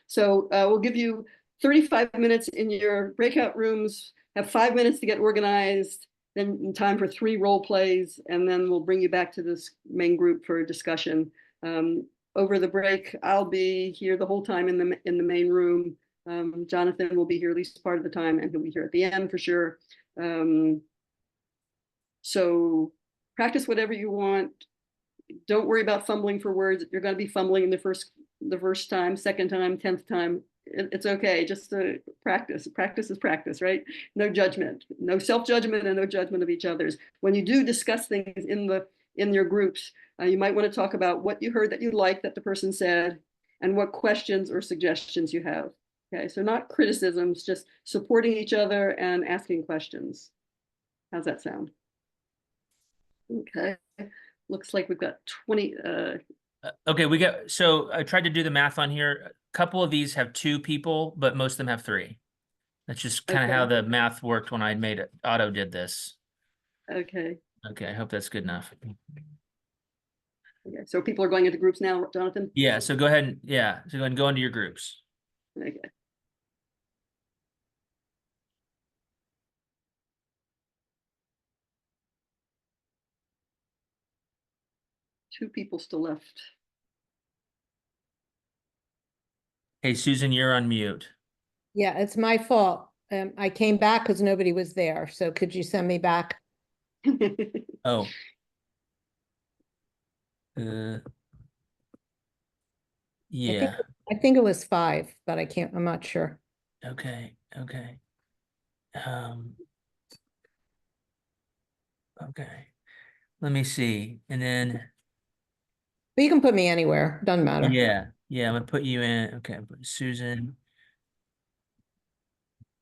So we'll give you 35 minutes in your breakout rooms. Have 5 minutes to get organized. Then time for 3 role plays, and then we'll bring you back to this main group for a discussion. Over the break, I'll be here the whole time in the main room. Jonathan will be here at least part of the time, and he'll be here at the end for sure. So practice whatever you want. Don't worry about fumbling for words. You're going to be fumbling in the first time, second time, 10th time. It's okay. Just practice. Practice is practice, right? No judgment, no self-judgment, and no judgment of each other's. When you do discuss things in your groups, you might want to talk about what you heard that you liked that the person said, and what questions or suggestions you have. Okay, so not criticisms, just supporting each other and asking questions. How's that sound? Okay, looks like we've got 20. Okay, so I tried to do the math on here. A couple of these have 2 people, but most of them have 3. That's just kind of Okay. how the math worked when I made it. Otto did this. Okay. Okay, I hope that's good enough. Okay. So people are going into groups now, Jonathan? Yeah, so go ahead and go ahead and go into your groups. Okay. Two people still left. Hey, Susan, you're on mute. Yeah, it's my fault. I came back because nobody was there. So could you send me back? Oh. Uh, I think, yeah. I think it was 5, but I'm not sure. Okay. Okay. Um, okay. Let me see. And then, But you can put me anywhere. Doesn't matter. yeah. I'm gonna put you in. Okay. Put Susan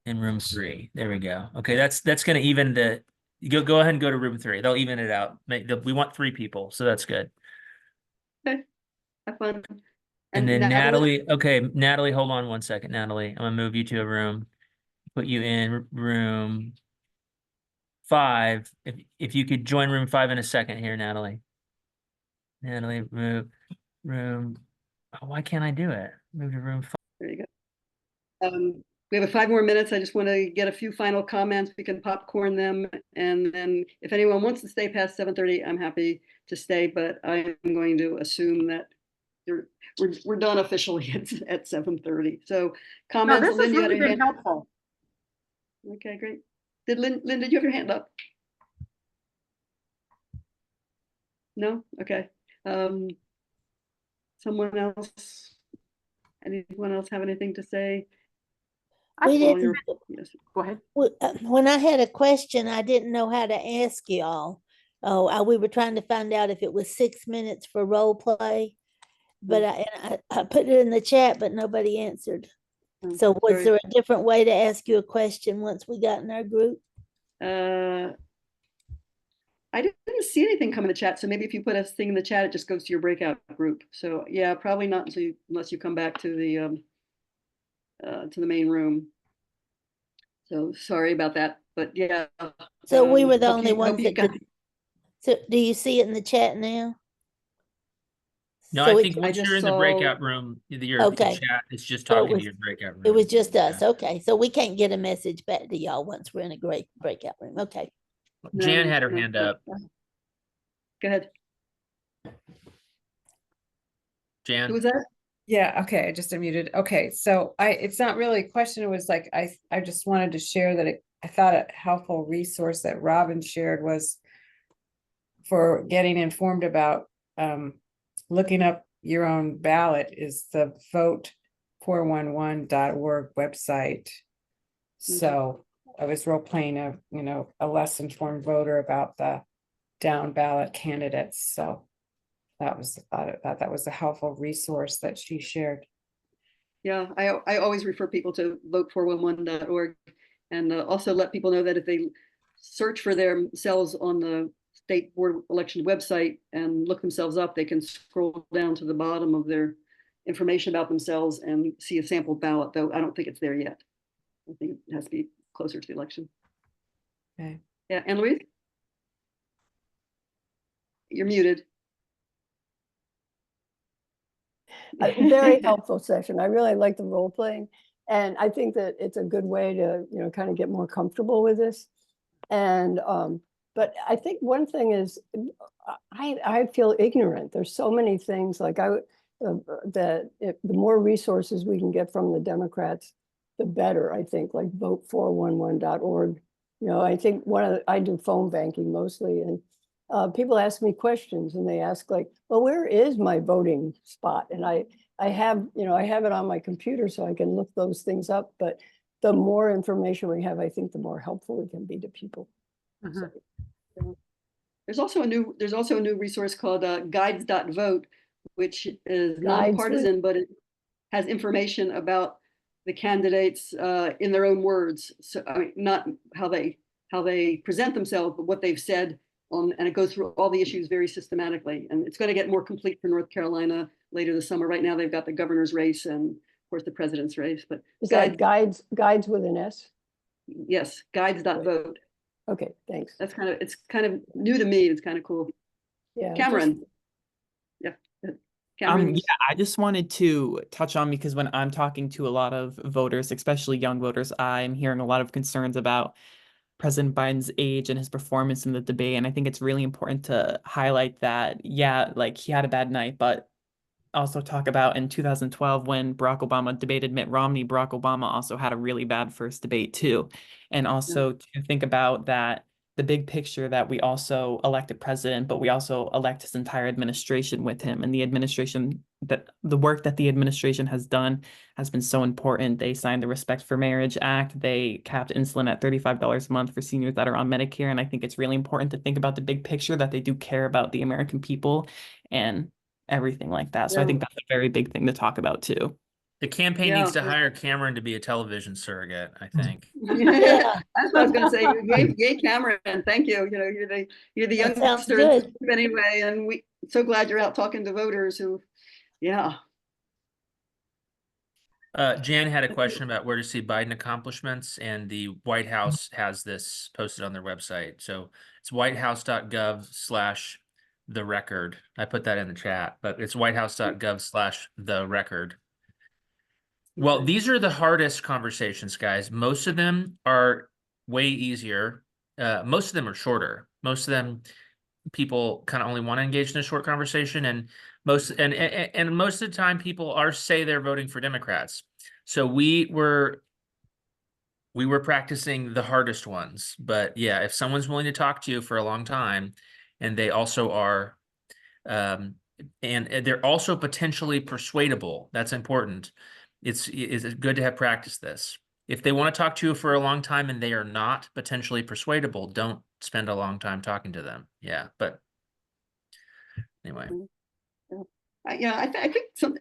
in room 3. There we go. Okay. That's gonna even the, go ahead and go to room 3. They'll even it out. We want 3 people. So that's good. Okay, have fun. And then Natalie, Natalie, hold on one second, Natalie. I'm gonna move you to a room, put you in room 5. If you could join room 5 in a second here, Natalie. Natalie, move room. Oh, why can't I do it? Move to room 5. there you go. We have 5 more minutes. I just want to get a few final comments. We can popcorn them. And then if anyone wants to stay past 7:30, I'm happy to stay, but I'm going to assume that we're done officially at 7:30. So No, comments, this has Lynn, you had really a been hand. helpful. Okay, great. Lynn, did you have your hand up? No? Okay. Someone else? Anyone else have anything to say? We Well, didn't, yes. Go ahead. when I had a question, I didn't know how to ask y'all. Oh, we were trying to find out if it was 6 minutes for role play. But I put it in the chat, but nobody answered. So was Sorry. there a different way to ask you a question once we got in our group? I didn't see anything come in the chat, so maybe if you put a thing in the chat, it just goes to your breakout group. So yeah, probably not unless you come back to the main room. So sorry about that, but yeah. So we were the hope only you- hope ones you that got- could. So do you see it in the chat now? No, So I it- think I once just you're in the saw- breakout room, your Okay. chat is just So it talking to was- your breakout room. It was just us. Yeah. Okay. So we can't get a message back to y'all once we're in a great breakout room. Okay. Jan No, had her no, hand no. up. Go ahead. Jan? Who was that? Yeah, okay, I just unmuted. Okay, so it's not really a question, it was like, I just wanted to share that I thought a helpful resource that Robin shared was for getting informed about, looking up your own ballot is the vote411.org website. So I was role playing a less informed voter about the down ballot candidates, so. I thought that was a helpful resource that she shared. Yeah, I always refer people to vote411.org and also let people know that if they search for themselves on the state board election website and look themselves up, they can scroll down to the bottom of their information about themselves and see a sample ballot, though I don't think it's there yet. I think it has to be closer to the election. Okay. Yeah, Anne Louise? You're muted. A very helpful session. I really like the role playing. And I think that it's a good way to, kind of get more comfortable with this. And, but I think one thing is I feel ignorant. There's so many things like the more resources we can get from the Democrats, the better, I think, like vote411.org. I think I do phone banking mostly, and people ask me questions and they ask like, well, where is my voting spot? And I have it on my computer so I can look those things up. But the more information we have, I think the more helpful it can be to people. Mhm. So, there's also a new resource called guides.vote, which is nonpartisan, but it has information about the candidates in their own words. So I mean, not how they present themselves, but what they've said and it goes through all the issues very systematically. And it's going to get more complete for North Carolina later this summer. Right now, they've got the governor's race and, of course, the president's race. But is that guides with an S? Yes, guides.vote. Okay, thanks. It's kind of new to me. It's kind of cool. Yeah, Cameron. Yeah. Cameron. Yeah, I just wanted to touch on, because when I'm talking to a lot of voters, especially young voters, I'm hearing a lot of concerns about President Biden's age and his performance in the debate. And I think it's really important to highlight that, yeah, like he had a bad night, but also talk about in 2012 when Barack Obama debated Mitt Romney, Barack Obama also had a really bad first debate too. And also to think about that, the big picture that we also elect a president, but we also elect his entire administration with him. And the administration, that the work that the administration has done has been so important. They signed the Respect for Marriage Act. They capped insulin at $35 a month for seniors that are on Medicare. And I think it's really important to think about the big picture, that they do care about the American people and everything like that. So I think that's a very big thing to talk about too. The campaign needs to hire Cameron to be a television surrogate, I think. Yeah. That's what I was going to say. Yay, Cameron! Thank you. You know, you're the That sounds youngster in this good. group anyway, and we so glad you're out talking to voters who, yeah. Jan had a question about where to see Biden accomplishments, and the White House has this posted on their website. So it's whitehouse.gov/the record. I put that in the chat, but it's whitehouse.gov/the record. Well, these are the hardest conversations, guys. Most of them are way easier. Most of them are shorter. Most of them, people kind of only want to engage in a short conversation, and most of the time people say they're voting for Democrats. So we were practicing the hardest ones. But yeah, if someone's willing to talk to you for a long time, and they also are and they're also potentially persuadable, that's important. It's good to have practiced this. If they want to talk to you for a long time and they are not potentially persuadable, don't spend a long time talking to them. Yeah, but anyway. I think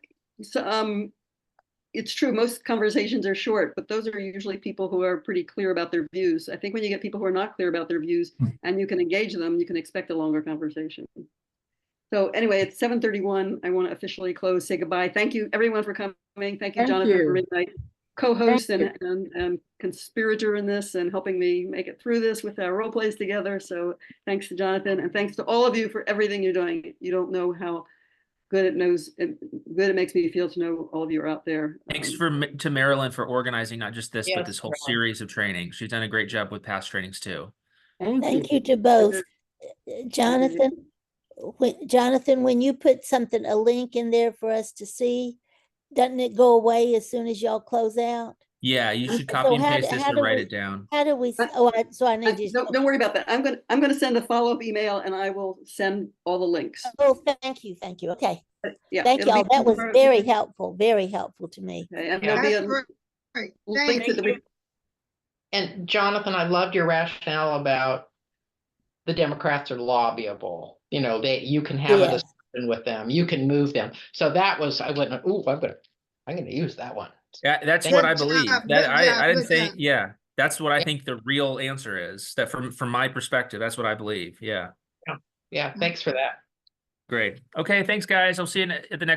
it's true. Most conversations are short, but those are usually people who are pretty clear about their views. I think when you get people who are not clear about their views and you can engage them, you can expect a longer conversation. So anyway, it's 7:31. I want to officially close, say goodbye. Thank you everyone for coming. Thank you, Jonathan, for being my co-host and conspirator in this and helping me make it through this with our role plays together. So thanks to Jonathan, and thanks to all of you for everything you're doing. You don't know how good it makes me feel to know all of you are out there. Thanks to Marilyn for organizing not just this, but this whole series of training. She's done a great job with past trainings too. Thank you to both. Jonathan, when you put a link in there for us to see, doesn't it go away as soon as y'all close out? Yeah, you should copy and paste this and write it down. How do we? So I need to. Don't worry about that. I'm going to send a follow-up email, and I will send all the links. Oh, thank you. Okay. Yeah, thank y'all. That was very helpful to me. Okay, and there'll be a link to the. And Jonathan, I loved your rationale about the Democrats are lobbyable. You know, you can have a discussion with them, you can move them. So that was, I went, ooh, I'm gonna use that one. Yeah, that's what I believe. That I didn't say, yeah, that's what I think the real answer is. That from my perspective, that's what I believe. Yeah. Yeah, thanks for that. Great. Okay, thanks guys. I'll see you at the next